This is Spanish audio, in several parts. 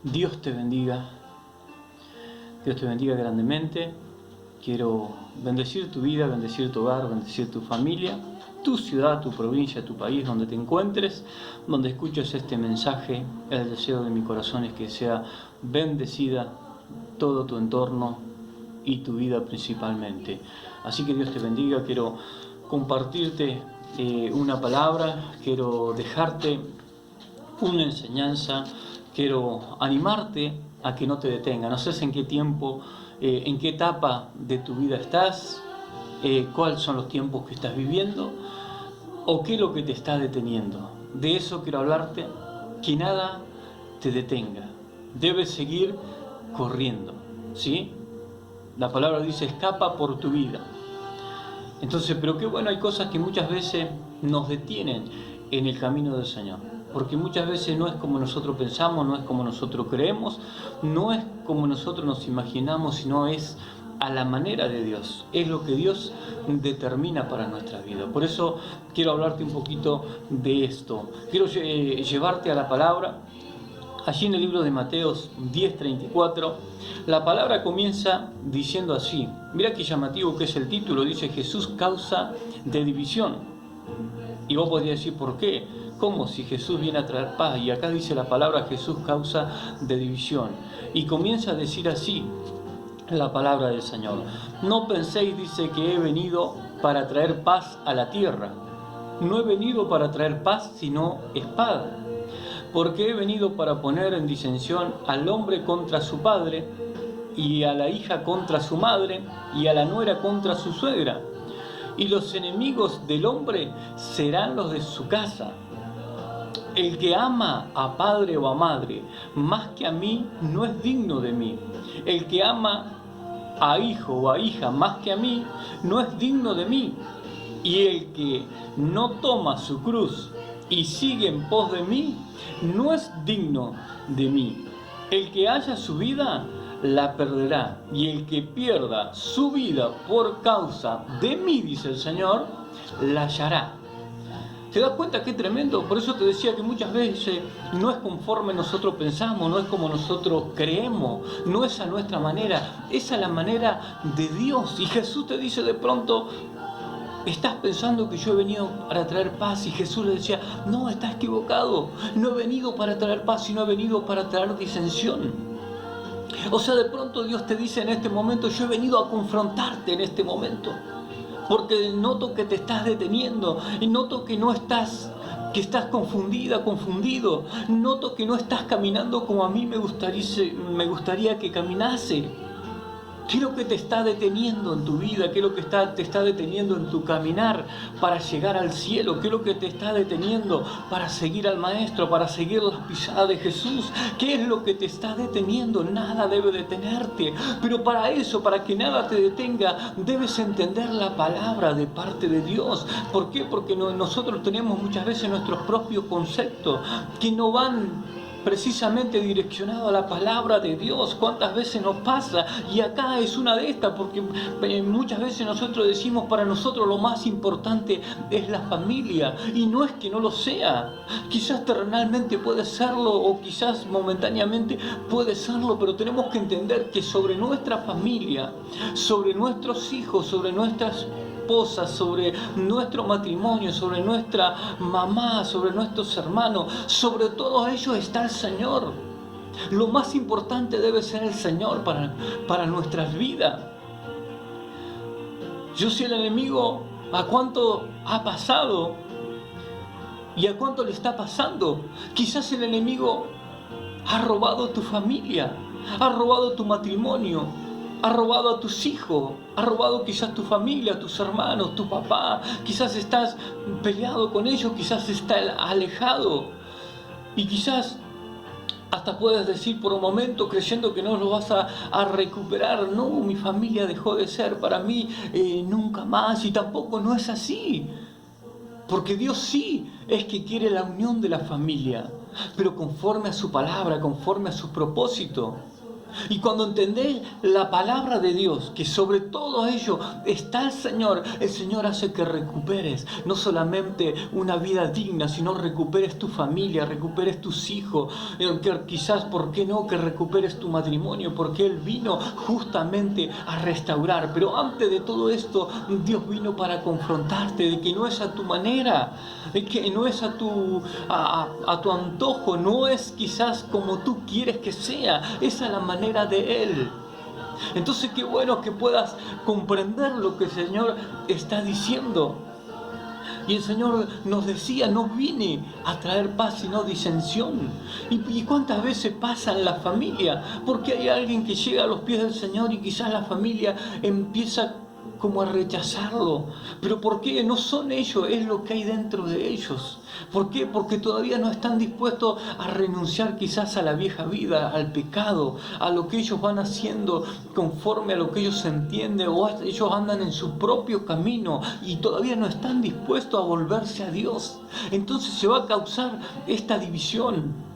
Dios te bendiga. Dios te bendiga grandemente. Quiero bendecir tu vida, bendecir tu hogar, bendecir tu familia, tu ciudad, tu provincia, tu país, donde te encuentres, donde escuches este mensaje. El deseo de mi corazón es que sea bendecida todo tu entorno y tu vida principalmente. Así que Dios te bendiga. Quiero compartirte una palabra, quiero dejarte una enseñanza, quiero animarte a que no te detenga. No sé en qué tiempo, en qué etapa de tu vida estás, cuáles son los tiempos que estás viviendo o qué es lo que te está deteniendo. De eso quiero hablarte, que nada te detenga. Debes seguir corriendo, ¿sí? La palabra dice, escapa por tu vida. Entonces, pero qué bueno, hay cosas que muchas veces nos detienen en el camino del Señor. Porque muchas veces no es como nosotros pensamos, no es como nosotros creemos, no es como nosotros nos imaginamos, sino es a la manera de Dios. Es lo que Dios determina para nuestra vida. Por eso quiero hablarte un poquito de esto. Quiero llevarte a la palabra. Allí en el libro de Mateos 10:34, la palabra comienza diciendo así. Mira qué llamativo que es el título. Dice Jesús causa de división. Y vos podrías decir, ¿por qué? ¿Cómo? Si Jesús viene a traer paz. Y acá dice la palabra Jesús causa de división. Y comienza a decir así la palabra del Señor. No penséis, dice, que he venido para traer paz a la tierra. No he venido para traer paz, sino espada. Porque he venido para poner en disensión al hombre contra su padre, y a la hija contra su madre, y a la nuera contra su suegra. Y los enemigos del hombre serán los de su casa. El que ama a padre o a madre más que a mí no es digno de mí. El que ama a hijo o a hija más que a mí no es digno de mí. Y el que no toma su cruz y sigue en pos de mí no es digno de mí. El que haya su vida la perderá, y el que pierda su vida por causa de mí, dice el Señor, la hallará. ¿Te das cuenta qué tremendo? Por eso te decía que muchas veces no es conforme nosotros pensamos, no es como nosotros creemos, no es a nuestra manera, es a la manera de Dios. Y Jesús te dice de pronto, estás pensando que yo he venido para traer paz, y Jesús le decía, no, estás equivocado, no he venido para traer paz, sino he venido para traer disensión. O sea, de pronto Dios te dice en este momento, yo he venido a confrontarte en este momento, porque noto que te estás deteniendo, y noto que no estás, que estás confundida, confundido, noto que no estás caminando como a mí me gustaría que caminase. ¿Qué es lo que te está deteniendo en tu vida? ¿Qué es lo que te está deteniendo en tu caminar para llegar al cielo? ¿Qué es lo que te está deteniendo para seguir al Maestro, para seguir las pisadas de Jesús? ¿Qué es lo que te está deteniendo? Nada debe detenerte. Pero para eso, para que nada te detenga, debes entender la palabra de parte de Dios. ¿Por qué? Porque nosotros tenemos muchas veces nuestros propios conceptos que no van precisamente direccionado a la palabra de Dios. ¿Cuántas veces nos pasa? Y acá es una de estas, porque muchas veces nosotros decimos, para nosotros lo más importante es la familia, y no es que no lo sea. Quizás terrenalmente puede serlo, o quizás momentáneamente puede serlo, pero tenemos que entender que sobre nuestra familia, sobre nuestros hijos, sobre nuestras esposas, sobre nuestro matrimonio, sobre nuestra mamá, sobre nuestros hermanos, sobre todo ellos está el Señor. Lo más importante debe ser el Señor para nuestras vidas. Yo sé el enemigo a cuánto ha pasado y a cuánto le está pasando. Quizás el enemigo ha robado tu familia, ha robado tu matrimonio, ha robado a tus hijos, ha robado quizás tu familia, tus hermanos, tu papá. Quizás estás peleado con ellos, quizás estás alejado. Y quizás hasta puedes decir por un momento, creyendo que no lo vas a recuperar, no, mi familia dejó de ser para mí nunca más. Y tampoco no es así. Porque Dios sí es que quiere la unión de la familia, pero conforme a su palabra, conforme a su propósito. Y cuando entendés la palabra de Dios, que sobre todo ello está el Señor hace que recuperes no solamente una vida digna, sino recuperes tu familia, recuperes tus hijos, que quizás, ¿por qué no?, que recuperes tu matrimonio, porque Él vino justamente a restaurar. Pero antes de todo esto, Dios vino para confrontarte de que no es a tu manera, de que no es a tu antojo, no es quizás como tú quieres que sea, es a la manera de Él. Entonces qué bueno que puedas comprender lo que el Señor está diciendo. Y el Señor nos decía, no vine a traer paz sino disensión. ¿Y cuántas veces pasa en la familia? Porque hay alguien que llega a los pies del Señor y quizás la familia empieza como a rechazarlo. ¿Pero por qué? No son ellos, es lo que hay dentro de ellos. ¿Por qué? Porque todavía no están dispuestos a renunciar quizás a la vieja vida, al pecado, a lo que ellos van haciendo conforme a lo que ellos entienden, o ellos andan en su propio camino y todavía no están dispuestos a volverse a Dios. Entonces se va a causar esta división.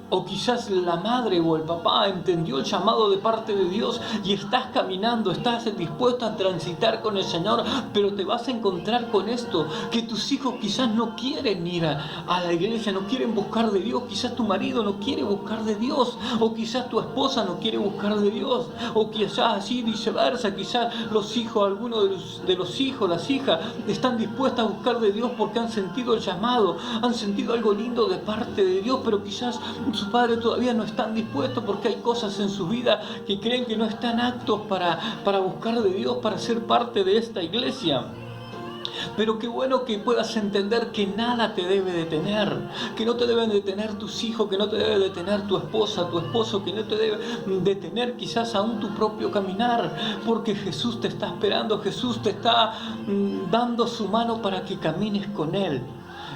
O quizás la madre o el papá entendió el llamado de parte de Dios y estás caminando, estás dispuesto a transitar con el Señor, pero te vas a encontrar con esto, que tus hijos quizás no quieren ir a la iglesia, no quieren buscar de Dios, quizás tu marido no quiere buscar de Dios, o quizás tu esposa no quiere buscar de Dios, o quizás así viceversa, quizás los hijos, algunos de los hijos, las hijas, están dispuestas a buscar de Dios porque han sentido el llamado, han sentido algo lindo de parte de Dios, pero quizás sus padres todavía no están dispuestos porque hay cosas en su vida que creen que no están aptos para buscar de Dios, para ser parte de esta iglesia. Pero qué bueno que puedas entender que nada te debe detener, que no te deben detener tus hijos, que no te debe detener tu esposa, tu esposo, que no te debe detener quizás aún tu propio caminar, porque Jesús te está esperando, Jesús te está dando su mano para que camines con Él.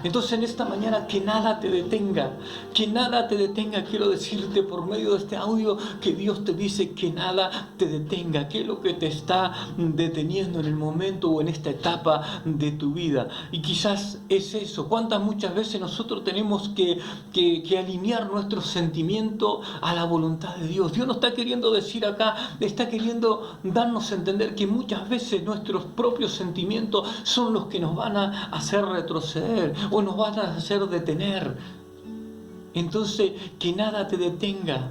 Entonces en esta mañana que nada te detenga, quiero decirte por medio de este audio que Dios te dice que nada te detenga, que es lo que te está deteniendo en el momento o en esta etapa de tu vida. Y quizás es eso, muchas veces nosotros tenemos que alinear nuestro sentimiento a la voluntad de Dios. Dios nos está queriendo decir acá, está queriendo darnos a entender que muchas veces nuestros propios sentimientos son los que nos van a hacer retroceder o nos van a hacer detener. Entonces, que nada te detenga.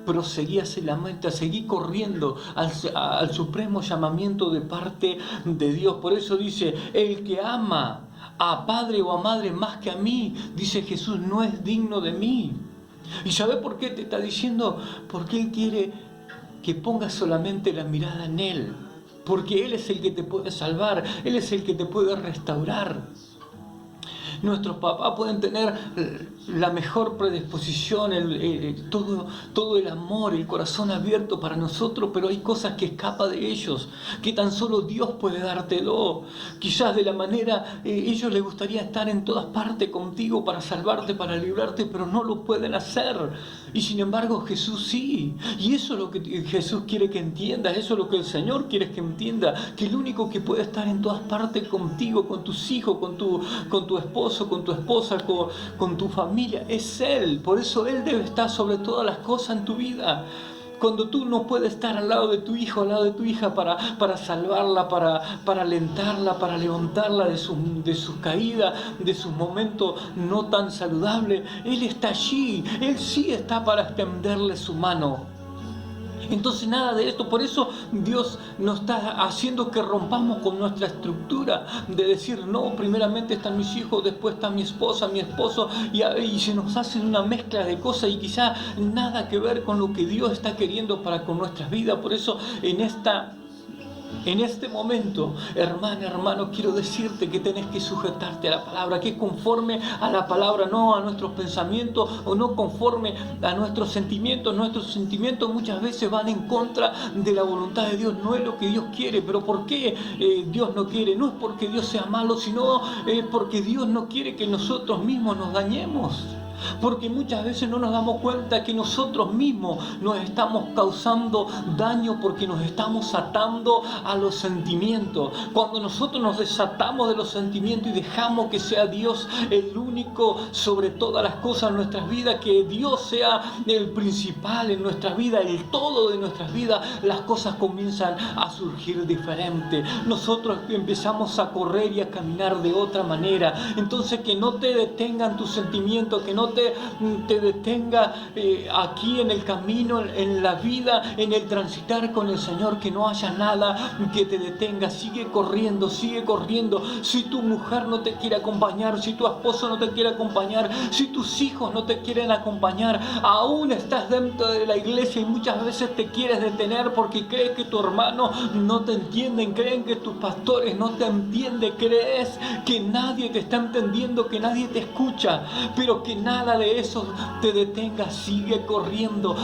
Proseguí hacia la meta, seguí corriendo al supremo llamamiento de parte de Dios. Por eso dice, el que ama a padre o a madre más que a mí, dice Jesús, no es digno de mí. ¿Y sabe por qué te está diciendo? Porque Él quiere que pongas solamente la mirada en Él. Porque Él es el que te puede salvar, Él es el que te puede restaurar. Nuestros papás pueden tener la mejor predisposición, todo el amor, el corazón abierto para nosotros, pero hay cosas que escapan de ellos, que tan solo Dios puede dártelo. Quizás de la manera, ellos les gustaría estar en todas partes contigo para salvarte, para librarte, pero no lo pueden hacer. Y sin embargo Jesús sí. Y eso es lo que Jesús quiere que entiendas, eso es lo que el Señor quiere que entienda, que el único que puede estar en todas partes contigo, con tus hijos, con tu esposo, con tu esposa, con tu familia, es Él. Por eso Él debe estar sobre todas las cosas en tu vida. Cuando tú no puedes estar al lado de tu hijo, al lado de tu hija para salvarla, para alentarla, para levantarla de sus caídas, de sus momentos no tan saludables, Él está allí. Él sí está para extenderle su mano. Entonces nada de esto, por eso Dios nos está haciendo que rompamos con nuestra estructura de decir, no, primeramente están mis hijos, después está mi esposa, mi esposo, y se nos hace una mezcla de cosas y quizá nada que ver con lo que Dios está queriendo para con nuestras vidas. Por eso en este momento, hermano, quiero decirte que tenés que sujetarte a la palabra, que es conforme a la palabra, no a nuestros pensamientos o no conforme a nuestros sentimientos. Nuestros sentimientos muchas veces van en contra de la voluntad de Dios, no es lo que Dios quiere. Pero ¿por qué Dios no quiere? No es porque Dios sea malo, sino porque Dios no quiere que nosotros mismos nos dañemos. porque muchas veces no nos damos cuenta que nosotros mismos nos estamos causando daño porque nos estamos atando a los sentimientos. Cuando nosotros nos desatamos de los sentimientos y dejamos que sea Dios el único sobre todas las cosas en nuestras vidas, que Dios sea el principal en nuestras vidas, el todo de nuestras vidas, las cosas comienzan a surgir diferente. Nosotros empezamos a correr y a caminar de otra manera. Entonces, que no te detengan tus sentimientos, que no te detenga aquí en el camino, en la vida, en el transitar con el Señor, que no haya nada que te detenga. Sigue corriendo, sigue corriendo. Si tu mujer no te quiere acompañar, si tu esposo no te quiere acompañar, si tus hijos no te quieren acompañar, aún estás dentro de la iglesia y muchas veces te quieres detener porque crees que tu hermano no te entienden, creen que tus pastores no te entienden, crees que nadie te está entendiendo, que nadie te escucha, pero que nada de eso te detenga. Sigue corriendo,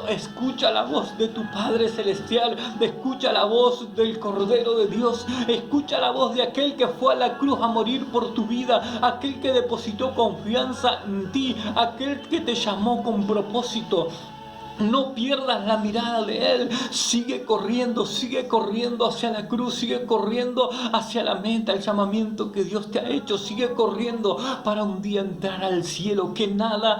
escucha la voz de tu Padre Celestial, escucha la voz del Cordero de Dios, escucha la voz de aquel que fue a la cruz a morir por tu vida, aquel que depositó confianza en ti, aquel que te llamó con propósito. No pierdas la mirada de Él. Sigue corriendo hacia la cruz, sigue corriendo hacia la meta, el llamamiento que Dios te ha hecho. Sigue corriendo para un día entrar al cielo. Que nada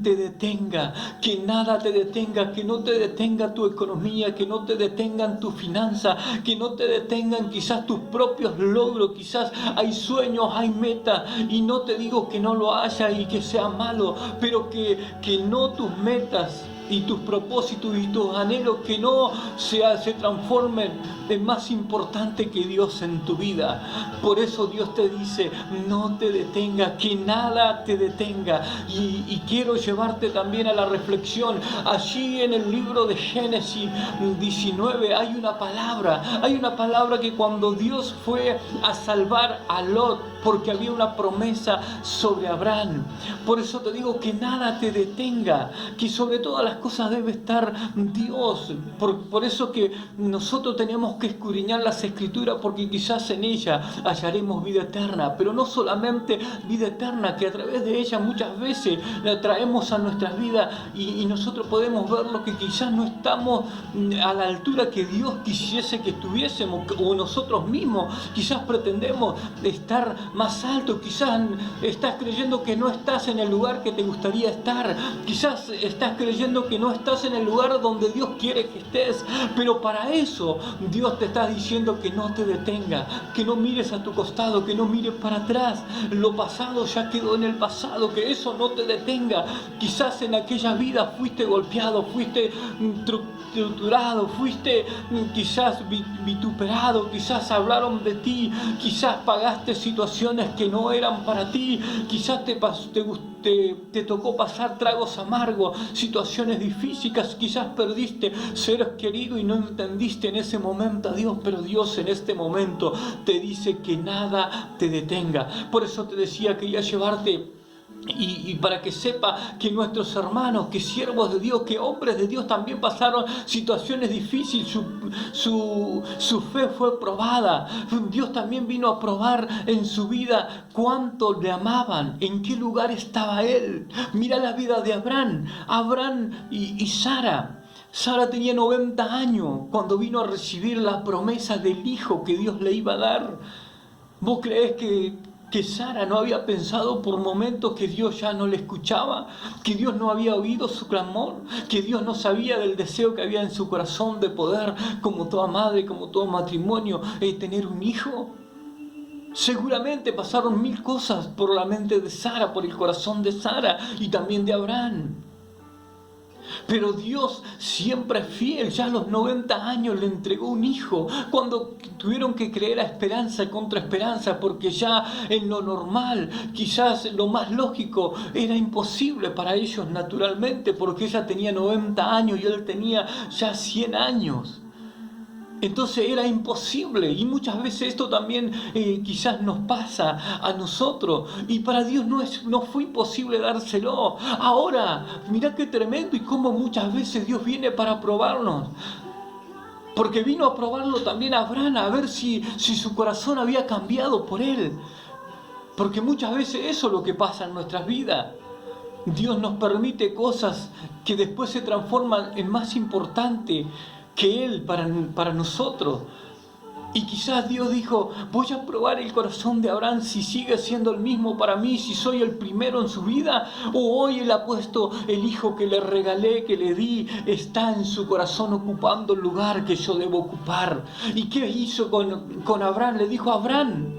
te detenga, que nada te detenga, que no te detenga tu economía, que no te detengan tu finanza, que no te detengan quizás tus propios logros. Quizás hay sueños, hay metas, y no te digo que no lo haya y que sea malo, pero que no tus metas y tus propósitos y tus anhelos que no se transformen en más importante que Dios en tu vida. Por eso Dios te dice, no te detenga, que nada te detenga. Y quiero llevarte también a la reflexión. Allí en el libro de Génesis 19 hay una palabra que cuando Dios fue a salvar a Lot, porque había una promesa sobre Abraham. Por eso te digo que nada te detenga, que sobre todas las cosas debe estar Dios. Por eso que nosotros tenemos que escudriñar las Escrituras, porque quizás en ella hallaremos vida eterna, pero no solamente vida eterna, que a través de ella muchas veces la traemos a nuestras vidas y nosotros podemos ver lo que quizás no estamos a la altura que Dios quisiese que estuviésemos, o nosotros mismos quizás pretendemos estar más alto. Quizás estás creyendo que no estás en el lugar que te gustaría estar, quizás estás creyendo que no estás en el lugar donde Dios quiere que estés, pero para eso Dios te está diciendo que no te detenga, que no mires a tu costado, que no mires para atrás. Lo pasado ya quedó en el pasado, que eso no te detenga. Quizás en aquella vida fuiste golpeado, fuiste torturado, fuiste quizás vituperado, quizás hablaron de ti, quizás pagaste situaciones que no eran para ti, quizás te tocó pasar tragos amargos, situaciones difíciles, quizás perdiste seres queridos y no entendiste en ese momento a Dios, pero Dios en este momento te dice que nada te detenga. Por eso te decía que iba a llevarte y para que sepa que nuestros hermanos, que siervos de Dios, que hombres de Dios también pasaron situaciones difíciles, su fe fue probada. Dios también vino a probar en su vida cuánto le amaban, en qué lugar estaba Él. Mira la vida de Abraham y Sara. Sara tenía 90 años cuando vino a recibir la promesa del hijo que Dios le iba a dar. ¿Vos creés que Sara no había pensado por momentos que Dios ya no le escuchaba, que Dios no había oído su clamor, que Dios no sabía del deseo que había en su corazón de poder, como toda madre, como todo matrimonio, tener un hijo? Seguramente pasaron 1000 cosas por la mente de Sara, por el corazón de Sara y también de Abraham. Pero Dios siempre es fiel. Ya a los 90 años le entregó un hijo, cuando tuvieron que creer a esperanza contra esperanza, porque ya en lo normal, quizás lo más lógico, era imposible para ellos naturalmente, porque ella tenía 90 años y él tenía ya 100 años. Entonces era imposible, y muchas veces esto también quizás nos pasa a nosotros, y para Dios no fue imposible dárselo. Ahora, mirá qué tremendo y cómo muchas veces Dios viene para probarnos. Porque vino a probarlo también a Abraham, a ver si su corazón había cambiado por él. Porque muchas veces eso es lo que pasa en nuestras vidas. Dios nos permite cosas que después se transforman en más importante que Él para nosotros. Y quizás Dios dijo, voy a probar el corazón de Abraham si sigue siendo el mismo para mí, si soy el primero en su vida, o hoy Él ha puesto el hijo que le regalé, que le di, está en su corazón ocupando el lugar que yo debo ocupar. ¿Y qué hizo con Abraham? Le dijo a Abraham,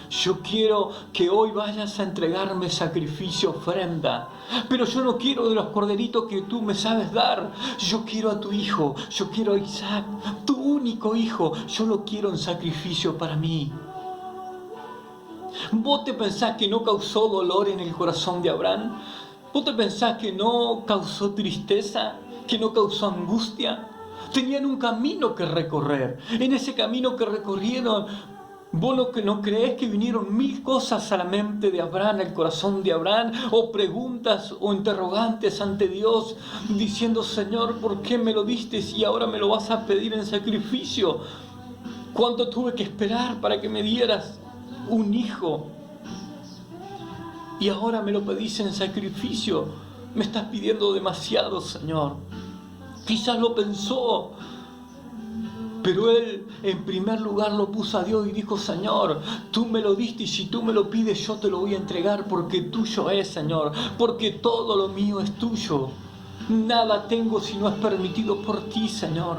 yo quiero que hoy vayas a entregarme sacrificio, ofrenda. Pero yo no quiero de los corderitos que tú me sabes dar. Yo quiero a tu hijo, yo quiero a Isaac, tu único hijo. Yo lo quiero en sacrificio para mí. ¿Vos te pensás que no causó dolor en el corazón de Abraham? ¿Vos te pensás que no causó tristeza? ¿Que no causó angustia? Tenían un camino que recorrer. En ese camino que recorrieron, ¿vos no creés que vinieron 1000 cosas a la mente de Abraham, al corazón de Abraham? O preguntas o interrogantes ante Dios, diciendo, Señor, ¿por qué me lo diste y ahora me lo vas a pedir en sacrificio? ¿Cuánto tuve que esperar para que me dieras un hijo? Y ahora me lo pedís en sacrificio. Me estás pidiendo demasiado, Señor. Quizás lo pensó, pero él en primer lugar lo puso a Dios y dijo, Señor, tú me lo diste y si tú me lo pides yo te lo voy a entregar porque tuyo es, Señor, porque todo lo mío es tuyo. Nada tengo si no es permitido por ti, Señor.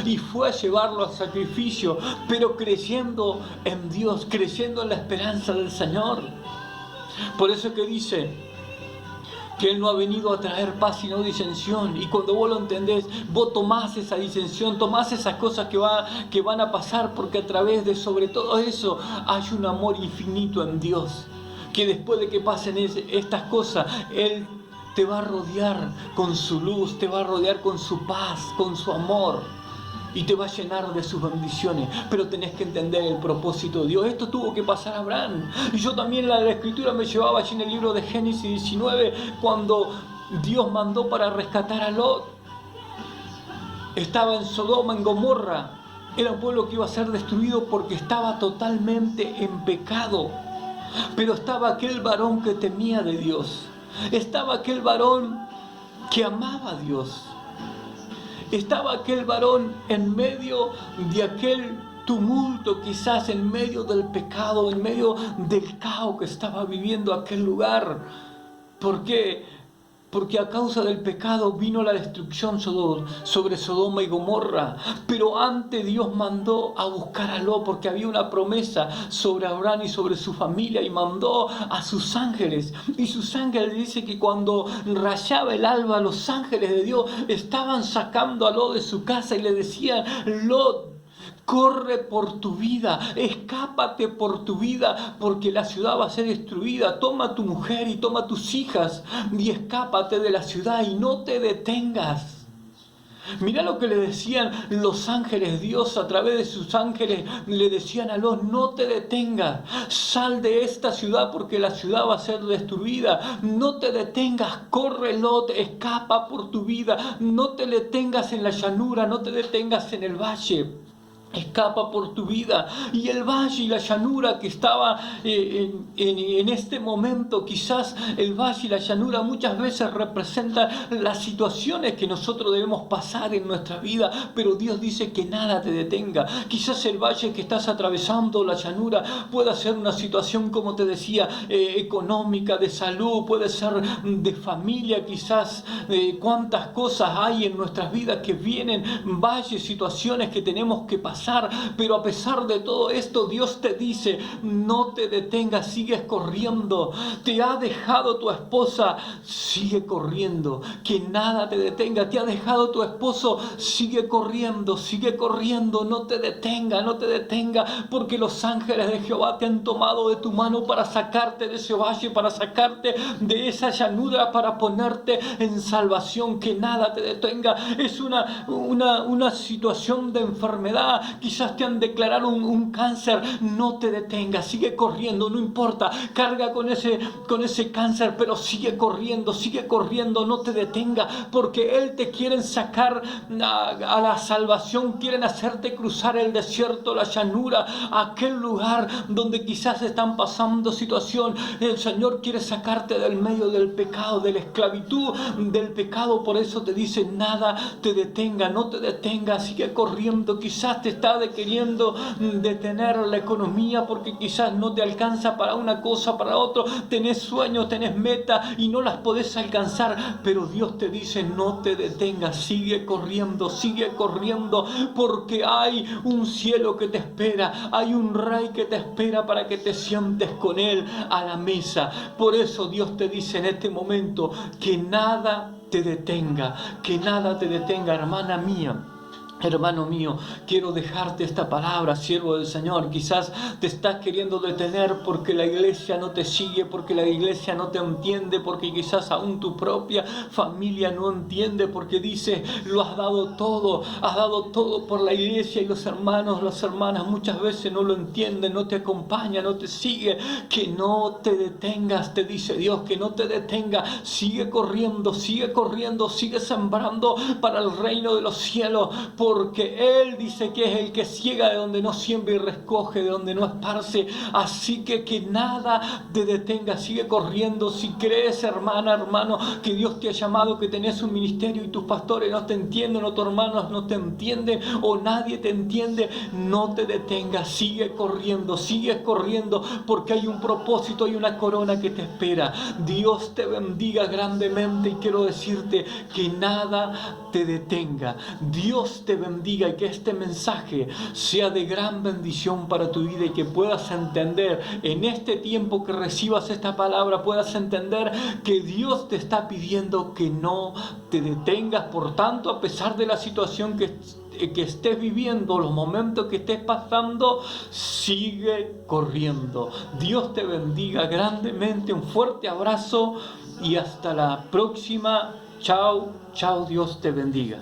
Y fue a llevarlo al sacrificio, pero creyendo en Dios, creyendo en la esperanza del Señor. Por eso que dice que Él no ha venido a traer paz sino disensión. Y cuando vos lo entendés, vos tomás esa disensión, tomás esas cosas que van a pasar, porque a través de sobre todo eso hay un amor infinito en Dios, que después de que pasen estas cosas, Él te va a rodear con su luz, te va a rodear con su paz, con su amor, y te va a llenar de sus bendiciones. Pero tenés que entender el propósito de Dios. Esto tuvo que pasar a Abraham. Y yo también, la escritura me llevaba allí en el libro de Génesis 19, cuando Dios mandó para rescatar a Lot. Estaba en Sodoma, en Gomorra. Era un pueblo que iba a ser destruido porque estaba totalmente en pecado. Pero estaba aquel varón que temía de Dios. Estaba aquel varón que amaba a Dios. Estaba aquel varón en medio de aquel tumulto, quizás en medio del pecado, en medio del caos que estaba viviendo aquel lugar. ¿Por qué? Porque a causa del pecado vino la destrucción sobre Sodoma y Gomorra. Pero antes Dios mandó a buscar a Lot, porque había una promesa sobre Abraham y sobre su familia, y mandó a sus ángeles. Y sus ángeles dice que cuando rayaba el alba, los ángeles de Dios estaban sacando a Lot de su casa y le decían, Lot, corre por tu vida, escápate por tu vida, porque la ciudad va a ser destruida. Toma a tu mujer y toma a tus hijas y escápate de la ciudad y no te detengas. Mirá lo que le decían los ángeles. Dios a través de sus ángeles le decían a Lot, no te detengas, sal de esta ciudad porque la ciudad va a ser destruida. No te detengas, corre Lot, escapa por tu vida. No te detengas en la llanura, no te detengas en el valle. Escapa por tu vida. Y el valle y la llanura que estaba en este momento, quizás el valle y la llanura muchas veces representan las situaciones que nosotros debemos pasar en nuestra vida, pero Dios dice que nada te detenga. Quizás el valle que estás atravesando, la llanura, pueda ser una situación, como te decía, económica, de salud, puede ser de familia, quizás cuántas cosas hay en nuestras vidas que vienen, valles, situaciones que tenemos que pasar. Pero a pesar de todo esto, Dios te dice, no te detengas, sigues corriendo. Te ha dejado tu esposa, sigue corriendo, que nada te detenga. Te ha dejado tu esposo, sigue corriendo, no te detenga, porque los ángeles de Jehová te han tomado de tu mano para sacarte de ese valle, para sacarte de esa llanura, para ponerte en salvación. Que nada te detenga. Es una situación de enfermedad, quizás te han declarado un cáncer, no te detengas, sigue corriendo, no importa, carga con ese cáncer, pero sigue corriendo, no te detenga, porque Él te quiere sacar a la salvación, quieren hacerte cruzar el desierto, la llanura, aquel lugar donde quizás están pasando situación. El Señor quiere sacarte del medio del pecado, de la esclavitud del pecado. Por eso te dice: nada te detenga, no te detengas, sigue corriendo. Quizás te está queriendo detener la economía, porque quizás no te alcanza para una cosa, para otro. Tenés sueños, tenés metas y no las podés alcanzar, pero Dios te dice: no te detengas, sigue corriendo, porque hay un cielo que te espera, hay un rey que te espera para que te sientes con Él a la mesa. Por eso Dios te dice en este momento: que nada te detenga, hermana mía. Hermano mío, quiero dejarte esta palabra, siervo del Señor. Quizás te estás queriendo detener porque la iglesia no te sigue, porque la iglesia no te entiende, porque quizás aún tu propia familia no entiende, porque dice: lo has dado todo por la iglesia, y los hermanos, las hermanas muchas veces no lo entienden, no te acompañan, no te siguen. Que no te detengas, te dice Dios, que no te detengas, sigue corriendo, sigue sembrando para el reino de los cielos, porque Él dice que es el que ciega de donde no siembra y recoge de donde no esparce. Así que nada te detenga, sigue corriendo. Si crees, hermana, hermano, que Dios te ha llamado, que tenés un ministerio y tus pastores no te entienden, o tus hermanos no te entienden, o nadie te entiende, no te detengas, sigue corriendo, porque hay un propósito, hay una corona que te espera. Dios te bendiga grandemente, y quiero decirte que nada te detenga. Dios te bendiga, y que este mensaje sea de gran bendición para tu vida, y que puedas entender en este tiempo que recibas esta palabra, puedas entender que Dios te está pidiendo que no te detengas. Por tanto, a pesar de la situación que estés viviendo, los momentos que estés pasando, sigue corriendo. Dios te bendiga grandemente, un fuerte abrazo y hasta la próxima. Chao, Dios te bendiga.